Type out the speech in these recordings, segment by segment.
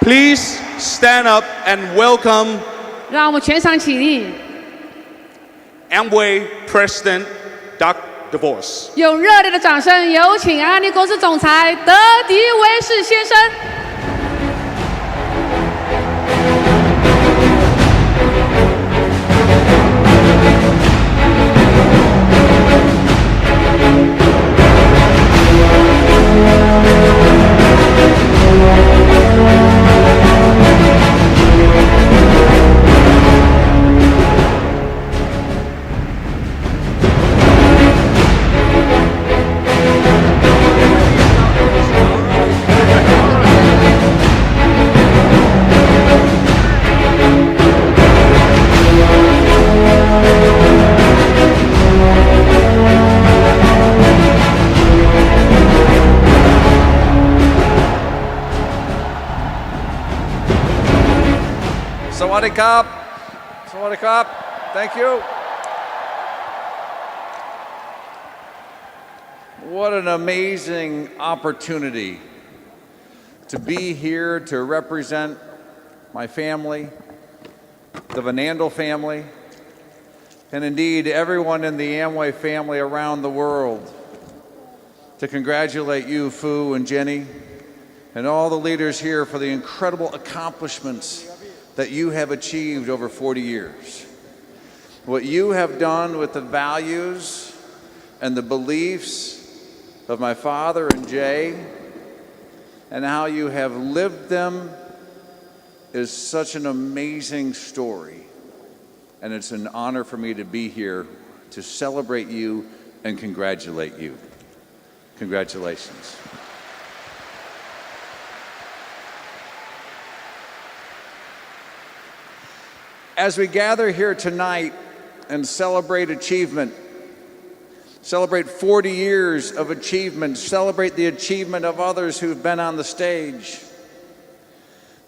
Please stand up and welcome 让我们全场起立， Amway President DeVos. 用热烈的掌声有请安利公司总裁德迪维士先生。Sawadee Krap. Sawadee Krap. Thank you. What an amazing opportunity to be here to represent my family, the Vanandel family, and indeed everyone in the Amway family around the world. To congratulate you, Fu and Jenny, and all the leaders here for the incredible accomplishments that you have achieved over 40 years. What you have done with the values and the beliefs of my father and Jay, and how you have lived them, is such an amazing story. And it's an honor for me to be here to celebrate you and congratulate you. Congratulations. As we gather here tonight and celebrate achievement, celebrate 40 years of achievement, celebrate the achievement of others who've been on the stage,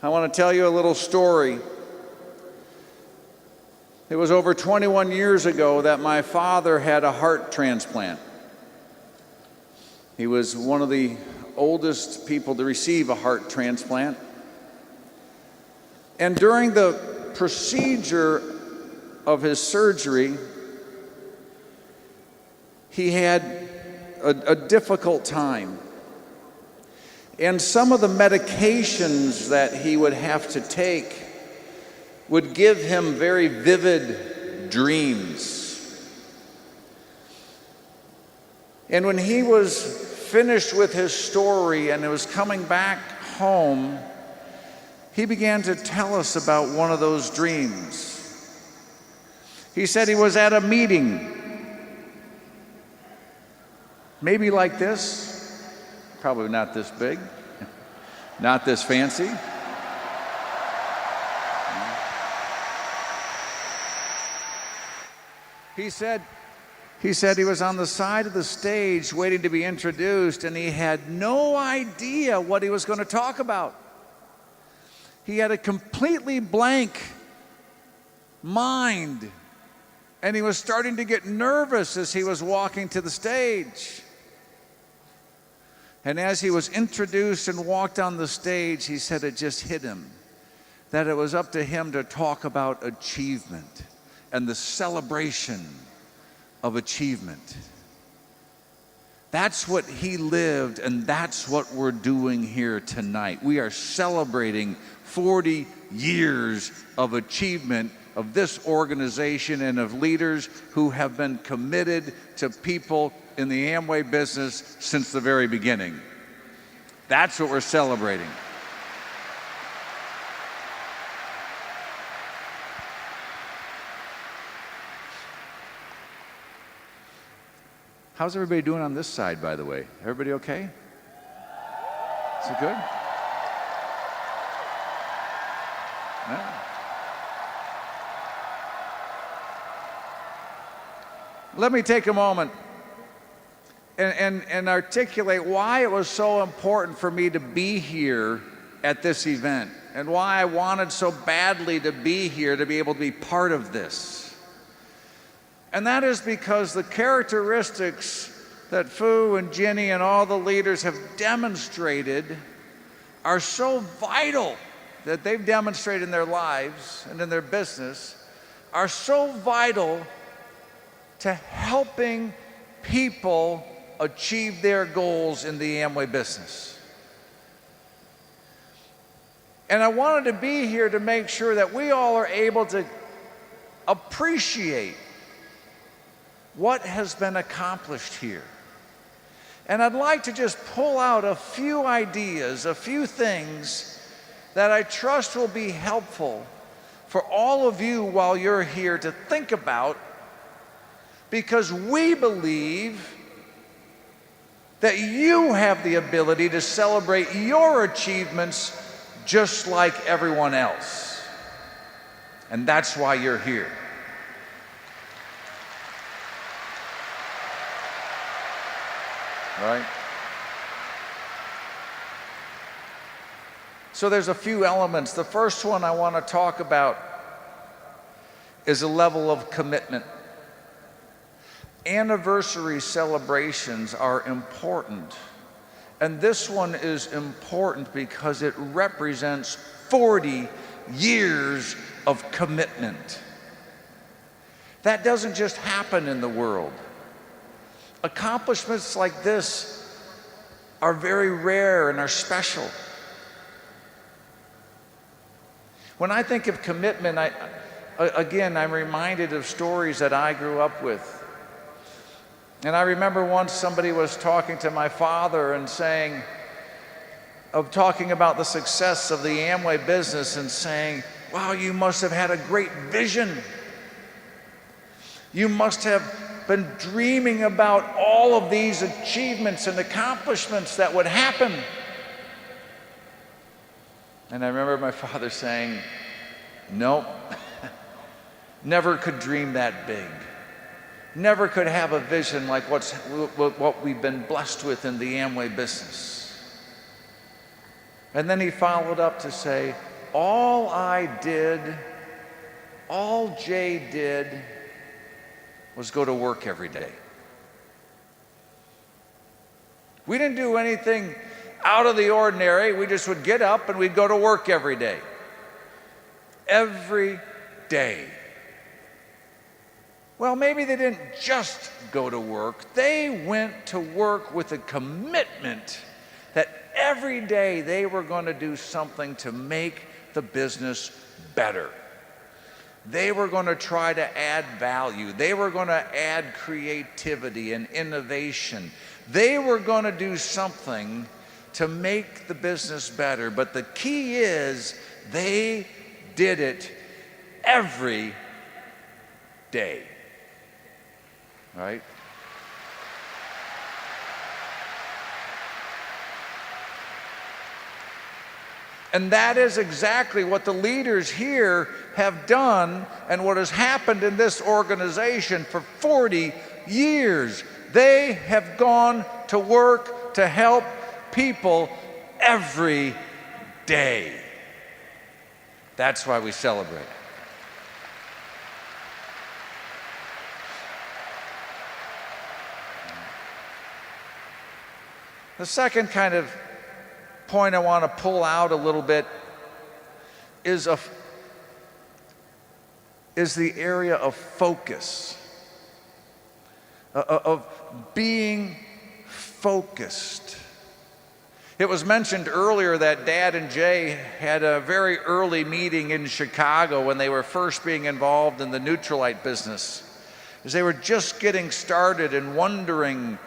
I want to tell you a little story. It was over 21 years ago that my father had a heart transplant. He was one of the oldest people to receive a heart transplant. And during the procedure of his surgery, he had a difficult time. And some of the medications that he would have to take would give him very vivid dreams. And when he was finished with his story and was coming back home, he began to tell us about one of those dreams. He said he was at a meeting, maybe like this, probably not this big, not this fancy. He said he was on the side of the stage waiting to be introduced, and he had no idea what he was going to talk about. He had a completely blank mind, and he was starting to get nervous as he was walking to the stage. And as he was introduced and walked on the stage, he said it just hit him that it was up to him to talk about achievement and the celebration of achievement. That's what he lived, and that's what we're doing here tonight. We are celebrating 40 years of achievement of this organization and of leaders who have been committed to people in the Amway business since the very beginning. That's what we're celebrating. How's everybody doing on this side, by the way? Everybody okay? Is it good? Yeah. Let me take a moment and articulate why it was so important for me to be here at this event and why I wanted so badly to be here to be able to be part of this. And that is because the characteristics that Fu and Jenny and all the leaders have demonstrated are so vital that they've demonstrated in their lives and in their business are so vital to helping people achieve their goals in the Amway business. And I wanted to be here to make sure that we all are able to appreciate what has been accomplished here. And I'd like to just pull out a few ideas, a few things that I trust will be helpful for all of you while you're here to think about, because we believe that you have the ability to celebrate your achievements just like everyone else. And that's why you're here. Right? So there's a few elements. The first one I want to talk about is a level of commitment. Anniversary celebrations are important. And this one is important because it represents 40 years of commitment. That doesn't just happen in the world. Accomplishments like this are very rare and are special. When I think of commitment, I'm reminded of stories that I grew up with. And I remember once somebody was talking to my father and talking about the success of the Amway business and saying, wow, you must have had a great vision. You must have been dreaming about all of these achievements and accomplishments that would happen. And I remember my father saying, nope, never could dream that big. Never could have a vision like what we've been blessed with in the Amway business. And then he followed up to say, all Jay did was go to work every day. We didn't do anything out of the ordinary. We just would get up and we'd go to work every day. Every day. Well, maybe they didn't just go to work. They went to work with a commitment that every day they were going to do something to make the business better. They were going to try to add value. They were going to add creativity and innovation. They were going to do something to make the business better. But the key is they did it every day. Right? And that is exactly what the leaders here have done and what has happened in this organization for 40 years. They have gone to work to help people every day. That's why we celebrate. The second kind of point I want to pull out a little bit is the area of focus, of being focused. It was mentioned earlier that Dad and Jay had a very early meeting in Chicago when they were first being involved in the Neutralite business, as they were just getting started and wondering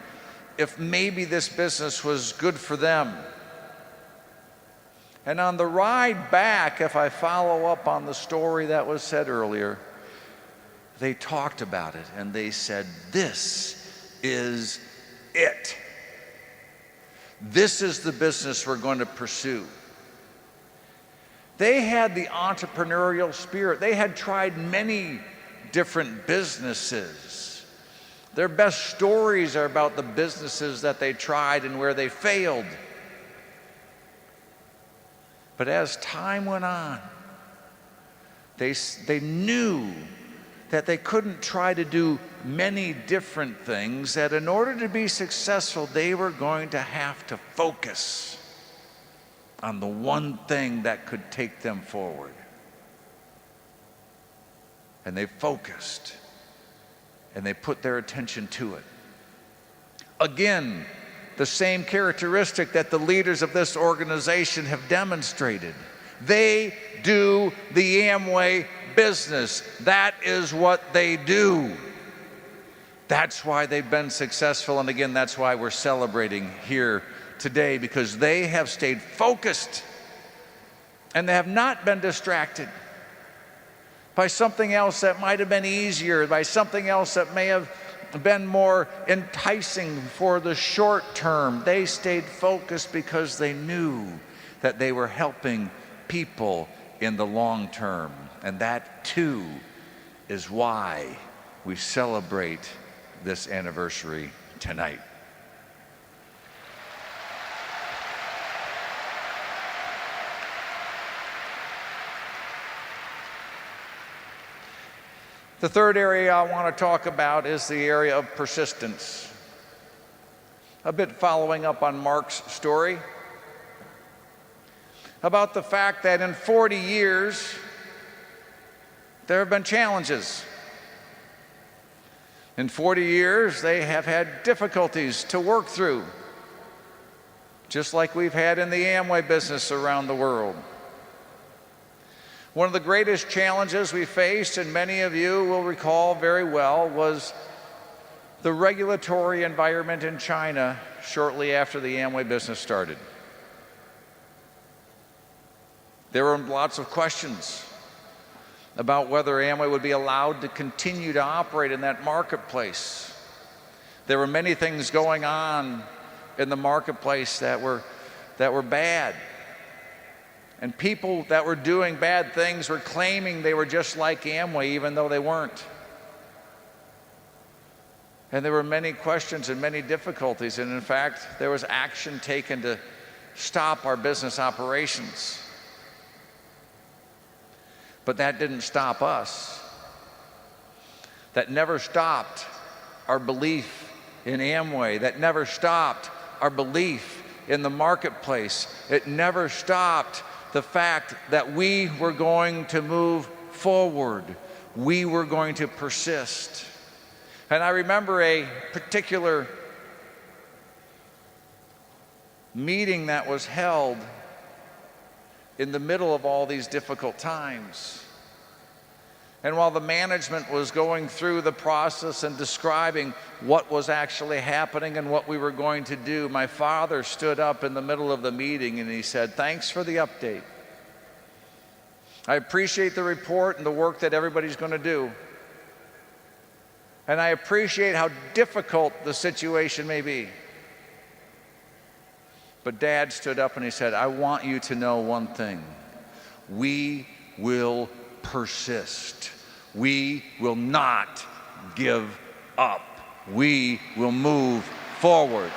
if maybe this business was good for them. And on the ride back, if I follow up on the story that was said earlier, they talked about it and they said, this is it. This is the business we're going to pursue. They had the entrepreneurial spirit. They had tried many different businesses. Their best stories are about the businesses that they tried and where they failed. But as time went on, they knew that they couldn't try to do many different things, that in order to be successful, they were going to have to focus. on the one thing that could take them forward. And they focused and they put their attention to it. Again, the same characteristic that the leaders of this organization have demonstrated. They do the Amway business. That is what they do. That's why they've been successful, and again, that's why we're celebrating here today, because they have stayed focused and they have not been distracted by something else that might have been easier, by something else that may have been more enticing for the short term. They stayed focused because they knew that they were helping people in the long term. And that too is why we celebrate this anniversary tonight. The third area I want to talk about is the area of persistence. A bit following up on Mark's story about the fact that in 40 years, there have been challenges. In 40 years, they have had difficulties to work through, just like we've had in the Amway business around the world. One of the greatest challenges we faced, and many of you will recall very well, was the regulatory environment in China shortly after the Amway business started. There were lots of questions about whether Amway would be allowed to continue to operate in that marketplace. There were many things going on in the marketplace that were bad. And people that were doing bad things were claiming they were just like Amway, even though they weren't. And there were many questions and many difficulties. And in fact, there was action taken to stop our business operations. But that didn't stop us. That never stopped our belief in Amway. That never stopped our belief in the marketplace. It never stopped the fact that we were going to move forward. We were going to persist. And I remember a particular meeting that was held in the middle of all these difficult times. And while the management was going through the process and describing what was actually happening and what we were going to do, my father stood up in the middle of the meeting and he said, "Thanks for the update. I appreciate the report and the work that everybody's going to do. And I appreciate how difficult the situation may be. But Dad stood up and he said, I want you to know one thing. We will persist. We will not give up. We will move forward."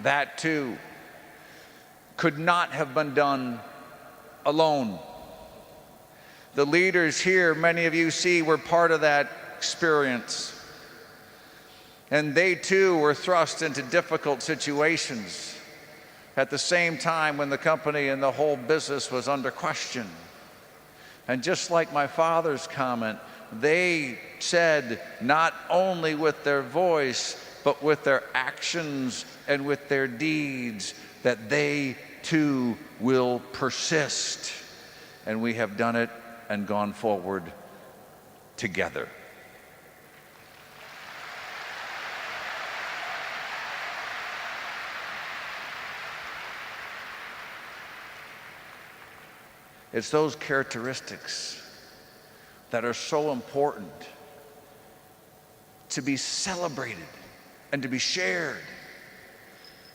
That too could not have been done alone. The leaders here, many of you see, were part of that experience. And they too were thrust into difficult situations at the same time when the company and the whole business was under question. And just like my father's comment, they said, not only with their voice, but with their actions and with their deeds, that they too will persist. And we have done it and gone forward together. It's those characteristics that are so important to be celebrated and to be shared.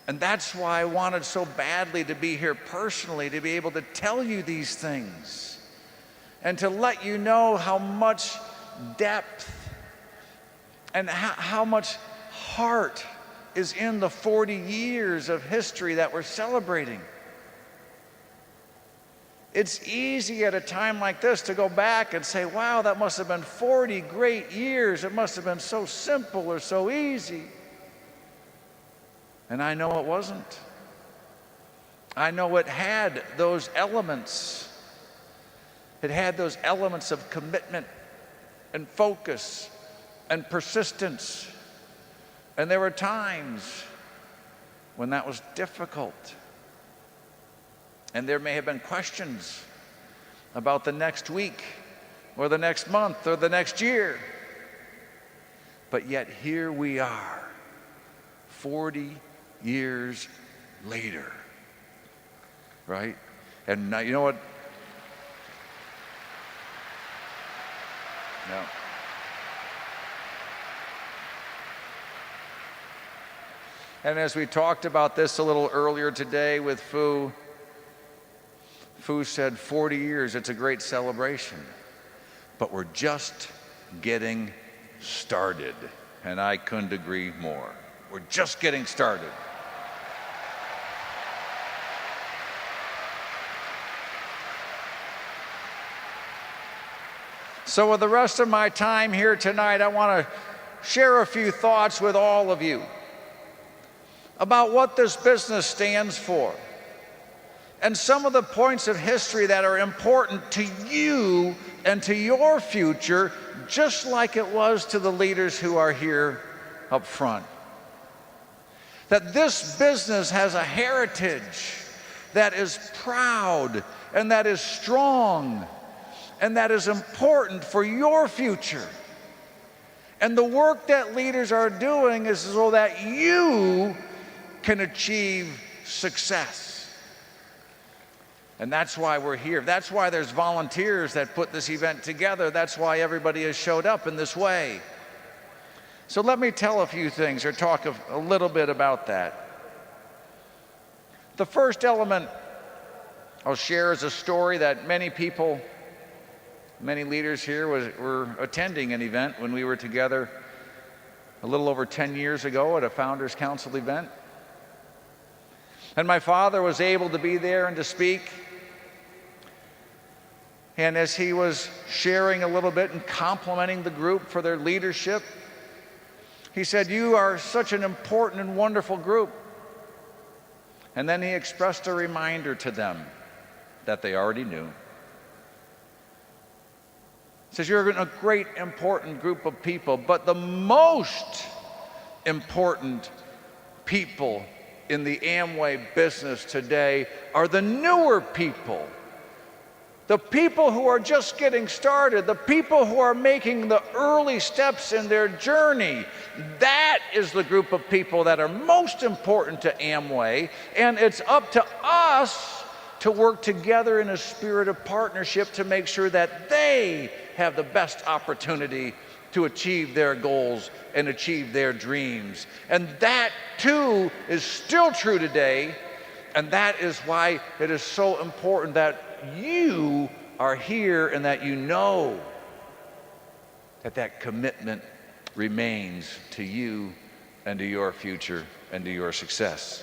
And that's why I wanted so badly to be here personally, to be able to tell you these things and to let you know how much depth and how much heart is in the 40 years of history that we're celebrating. It's easy at a time like this to go back and say, wow, that must have been 40 great years. It must have been so simple or so easy. And I know it wasn't. I know it had those elements. It had those elements of commitment and focus and persistence. And there were times when that was difficult. And there may have been questions about the next week or the next month or the next year. But yet here we are, 40 years later, right? And now, you know what? No. And as we talked about this a little earlier today with Fu said 40 years, it's a great celebration. But we're just getting started. And I couldn't agree more. We're just getting started. So with the rest of my time here tonight, I want to share a few thoughts with all of you about what this business stands for and some of the points of history that are important to you and to your future, just like it was to the leaders who are here up front. That this business has a heritage that is proud and that is strong and that is important for your future. And the work that leaders are doing is so that you can achieve success. And that's why we're here. That's why there's volunteers that put this event together. That's why everybody has showed up in this way. So let me tell a few things or talk a little bit about that. The first element I'll share is a story that many people, many leaders here were attending an event when we were together a little over 10 years ago at a Founders Council event. And my father was able to be there and to speak. And as he was sharing a little bit and complimenting the group for their leadership, he said, "You are such an important and wonderful group." And then he expressed a reminder to them that they already knew. He says, "You're a great, important group of people, but the most important people in the Amway business today are the newer people. The people who are just getting started, the people who are making the early steps in their journey. That is the group of people that are most important to Amway, and it's up to us to work together in a spirit of partnership to make sure that they have the best opportunity to achieve their goals and achieve their dreams." And that too is still true today, and that is why it is so important that you are here and that you know that that commitment remains to you and to your future and to your success.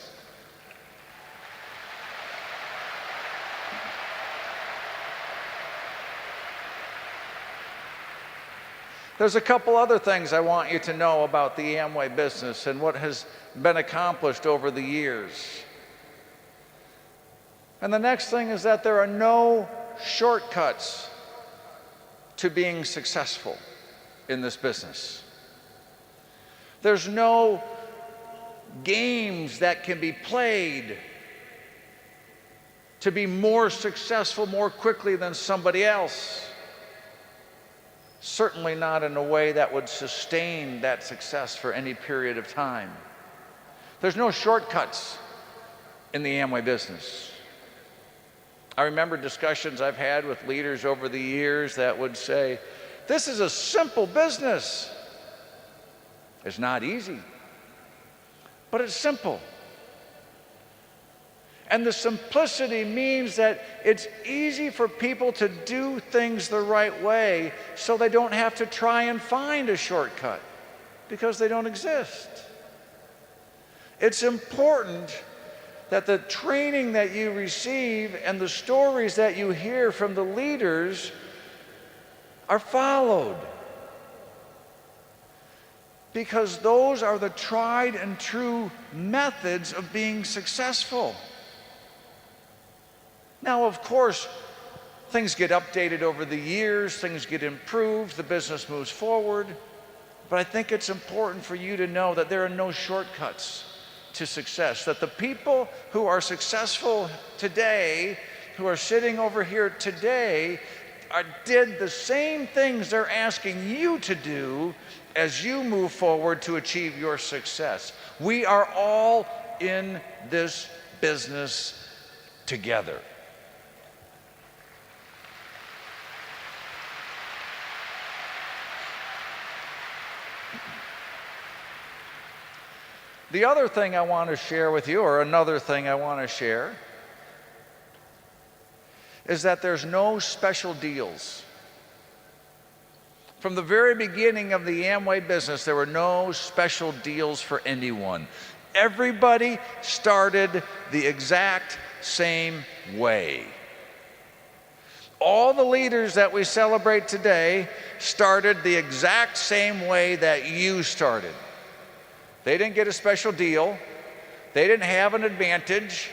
There's a couple other things I want you to know about the Amway business and what has been accomplished over the years. And the next thing is that there are no shortcuts to being successful in this business. There's no games that can be played to be more successful more quickly than somebody else. Certainly not in a way that would sustain that success for any period of time. There's no shortcuts in the Amway business. I remember discussions I've had with leaders over the years that would say, "This is a simple business." It's not easy, but it's simple. And the simplicity means that it's easy for people to do things the right way so they don't have to try and find a shortcut because they don't exist. It's important that the training that you receive and the stories that you hear from the leaders are followed. Because those are the tried and true methods of being successful. Now, of course, things get updated over the years, things get improved, the business moves forward. But I think it's important for you to know that there are no shortcuts to success, that the people who are successful today, who are sitting over here today, did the same things they're asking you to do as you move forward to achieve your success. We are all in this business together. The other thing I want to share with you, or another thing I want to share, is that there's no special deals. From the very beginning of the Amway business, there were no special deals for anyone. Everybody started the exact same way. All the leaders that we celebrate today started the exact same way that you started. They didn't get a special deal. They didn't have an advantage.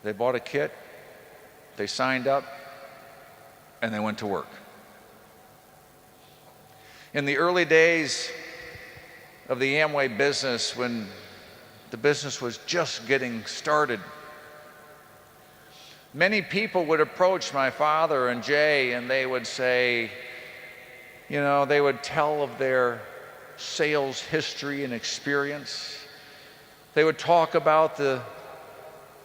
They bought a kit, they signed up, and they went to work. In the early days of the Amway business, when the business was just getting started, many people would approach my father and Jay, and they would say, they would tell of their sales history and experience. They would talk about the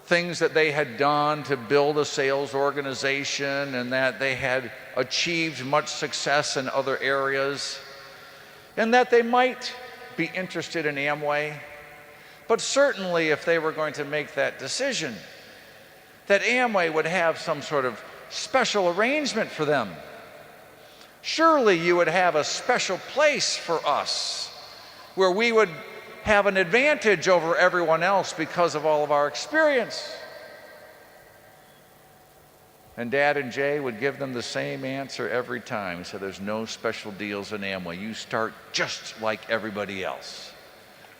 things that they had done to build a sales organization and that they had achieved much success in other areas and that they might be interested in Amway. But certainly if they were going to make that decision, that Amway would have some sort of special arrangement for them. Surely you would have a special place for us where we would have an advantage over everyone else because of all of our experience. And Dad and Jay would give them the same answer every time. He said, there's no special deals in Amway. You start just like everybody else.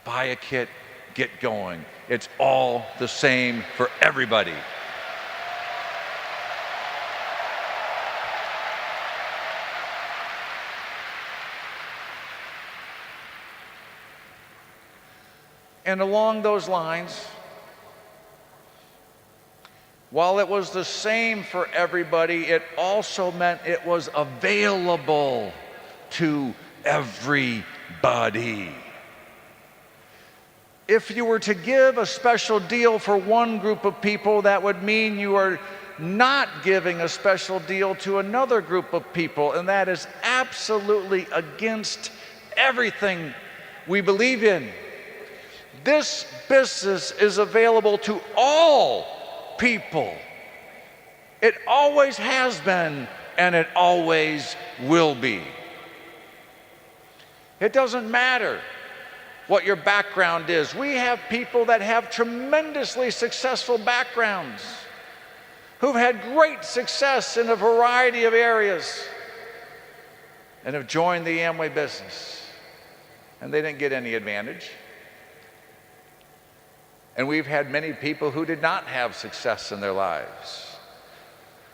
Buy a kit, get going. It's all the same for everybody. And along those lines, while it was the same for everybody, it also meant it was available to everybody. If you were to give a special deal for one group of people, that would mean you are not giving a special deal to another group of people, and that is absolutely against everything we believe in. This business is available to all people. It always has been, and it always will be. It doesn't matter what your background is. We have people that have tremendously successful backgrounds, who've had great success in a variety of areas, and have joined the Amway business, and they didn't get any advantage. And we've had many people who did not have success in their lives,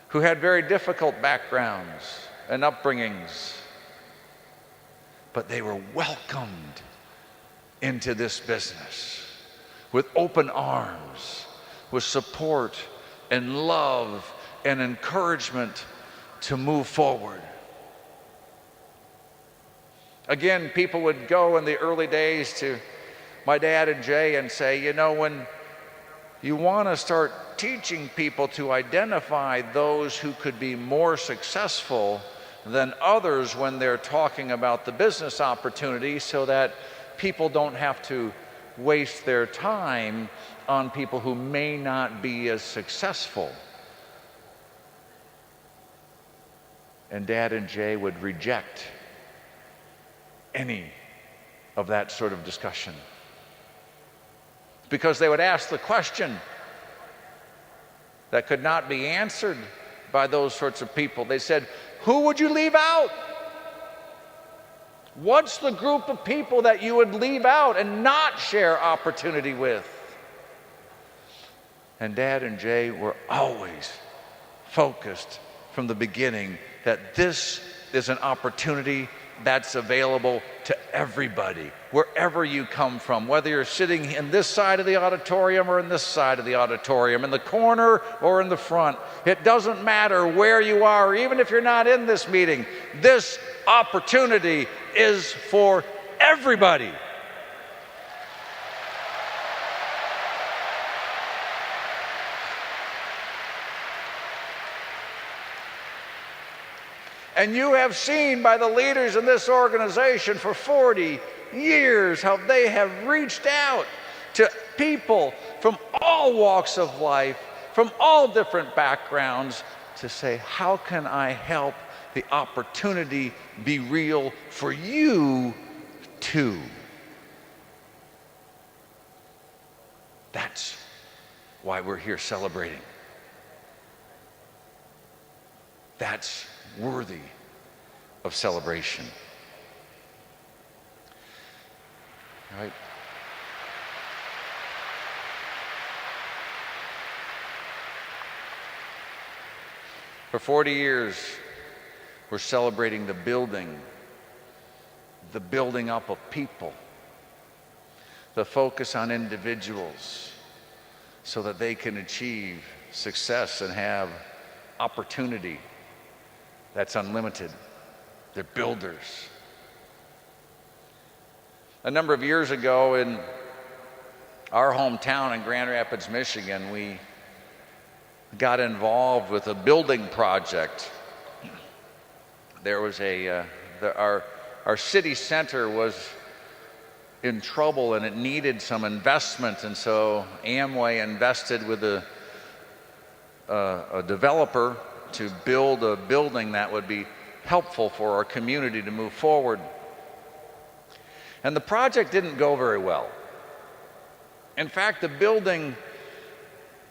who had very difficult backgrounds and upbringings, but they were welcomed into this business with open arms, with support and love and encouragement to move forward. Again, people would go in the early days to my dad and Jay and say, when you want to start teaching people to identify those who could be more successful than others when they're talking about the business opportunity, so that people don't have to waste their time on people who may not be as successful. And Dad and Jay would reject any of that sort of discussion. because they would ask the question that could not be answered by those sorts of people. They said, who would you leave out? What's the group of people that you would leave out and not share opportunity with? And Dad and Jay were always focused from the beginning that this is an opportunity that's available to everybody, wherever you come from, whether you're sitting in this side of the auditorium or in this side of the auditorium, in the corner or in the front. It doesn't matter where you are, even if you're not in this meeting. This opportunity is for everybody. And you have seen by the leaders in this organization for 40 years how they have reached out to people from all walks of life, from all different backgrounds, to say, how can I help the opportunity be real for you too? That's why we're here celebrating. That's worthy of celebration. All right. For 40 years, we're celebrating the building up of people, the focus on individuals so that they can achieve success and have opportunity that's unlimited. They're builders. A number of years ago in our hometown in Grand Rapids, Michigan, we got involved with a building project. There was our city center was in trouble and it needed some investment, and so Amway invested with a developer to build a building that would be helpful for our community to move forward. And the project didn't go very well. In fact, the building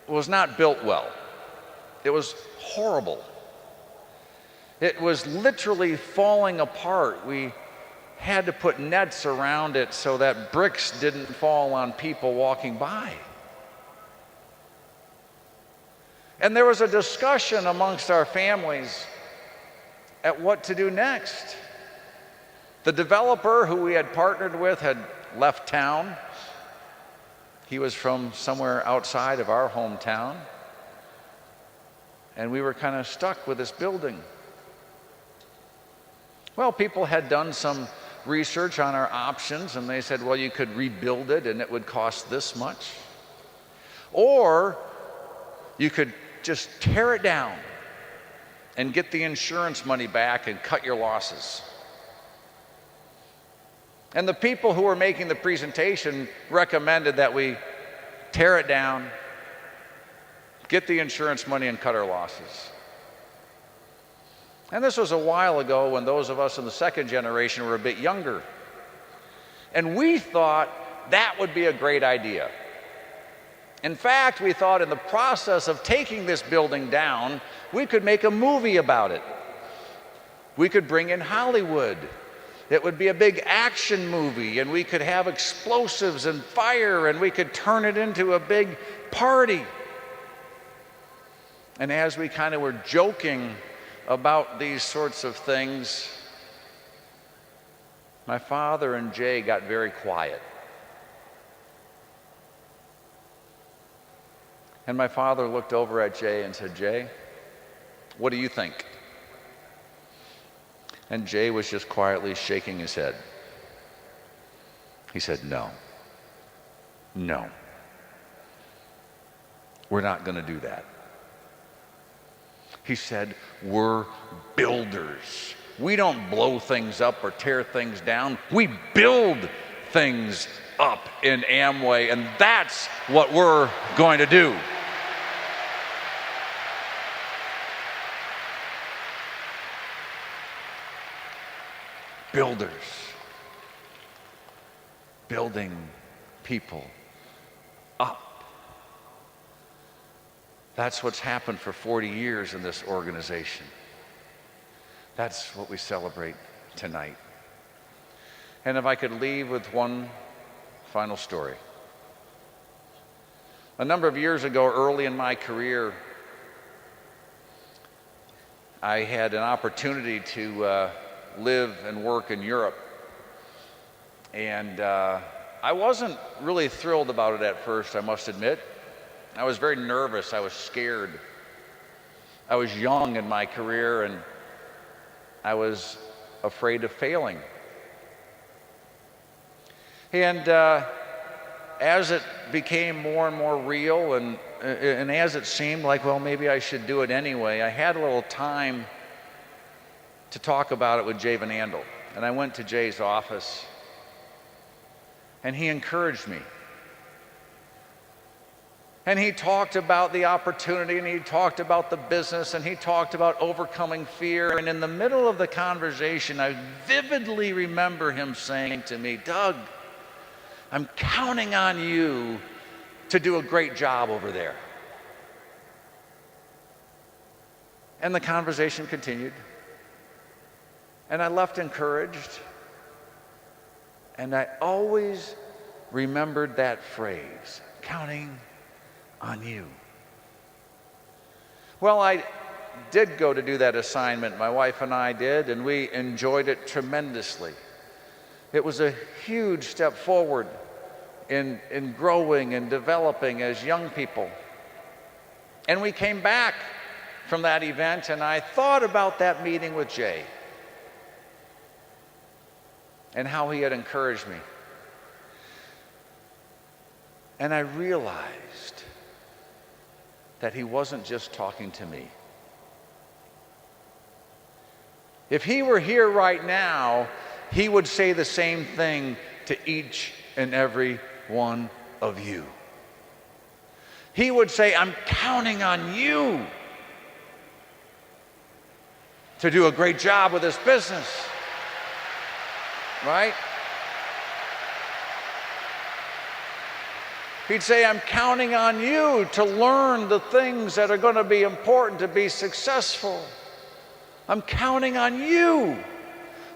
was not built well. It was horrible. It was literally falling apart. We had to put nets around it so that bricks didn't fall on people walking by. And there was a discussion amongst our families at what to do next. The developer who we had partnered with had left town. He was from somewhere outside of our hometown. And we were kind of stuck with this building. Well, people had done some research on our options, and they said, well, you could rebuild it and it would cost this much. Or you could just tear it down and get the insurance money back and cut your losses. And the people who were making the presentation recommended that we tear it down, get the insurance money, and cut our losses. And this was a while ago when those of us in the second generation were a bit younger. And we thought that would be a great idea. In fact, we thought in the process of taking this building down, we could make a movie about it. We could bring in Hollywood. It would be a big action movie, and we could have explosives and fire, and we could turn it into a big party. And as we kind of were joking about these sorts of things, my father and Jay got very quiet. And my father looked over at Jay and said, Jay, what do you think? And Jay was just quietly shaking his head. He said, no, we're not going to do that. He said, we're builders. We don't blow things up or tear things down. We build things up in Amway, and that's what we're going to do. Builders, building people That's what's happened for 40 years in this organization. That's what we celebrate tonight. And if I could leave with one final story. A number of years ago, early in my career, I had an opportunity to live and work in Europe. And I wasn't really thrilled about it at first, I must admit. I was very nervous, I was scared. I was young in my career and I was afraid of failing. And as it became more and more real and as it seemed like, well, maybe I should do it anyway, I had a little time to talk about it with Jay Van Andel. And I went to Jay's office and he encouraged me. And he talked about the opportunity and he talked about the business and he talked about overcoming fear. And in the middle of the conversation, I vividly remember him saying to me, Doug, I'm counting on you to do a great job over there. And the conversation continued. And I left encouraged. And I always remembered that phrase, counting on you. Well, I did go to do that assignment. My wife and I did, and we enjoyed it tremendously. It was a huge step forward in growing and developing as young people. And we came back from that event, and I thought about that meeting with Jay and how he had encouraged me. And I realized that he wasn't just talking to me. If he were here right now, he would say the same thing to each and every one of you. He would say, I'm counting on you to do a great job with this business. Right? He'd say, I'm counting on you to learn the things that are going to be important to be successful. I'm counting on you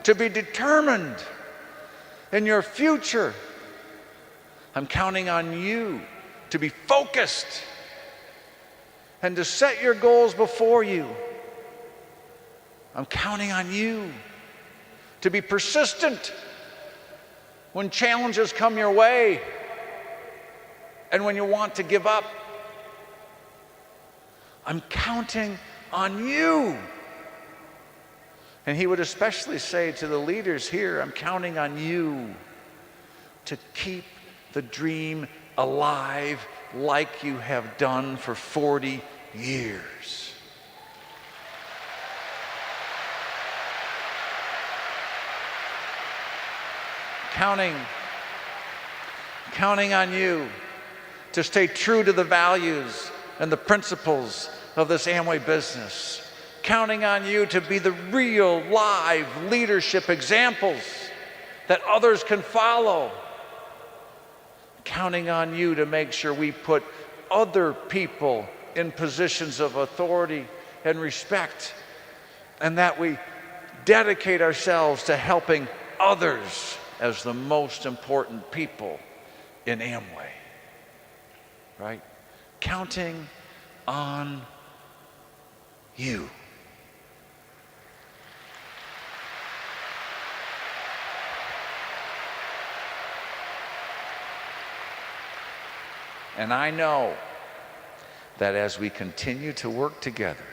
to be determined in your future. I'm counting on you to be focused and to set your goals before you. I'm counting on you to be persistent when challenges come your way and when you want to give up. I'm counting on you. And he would especially say to the leaders here, I'm counting on you to keep the dream alive like you have done for 40 years. Counting on you to stay true to the values and the principles of this Amway business. Counting on you to be the real, live leadership examples that others can follow. Counting on you to make sure we put other people in positions of authority and respect, and that we dedicate ourselves to helping others as the most important people in Amway. Right? Counting on you. And I know that as we continue to work together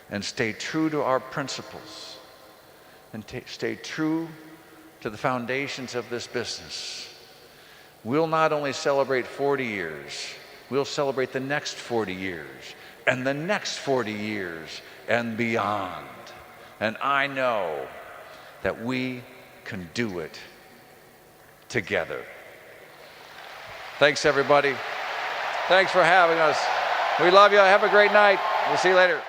and stay true to our principles and stay true to the foundations of this business, we'll not only celebrate 40 years, we'll celebrate the next 40 years and the next 40 years and beyond. And I know that we can do it together. Thanks, everybody. Thanks for having us. We love you. Have a great night. We'll see you later.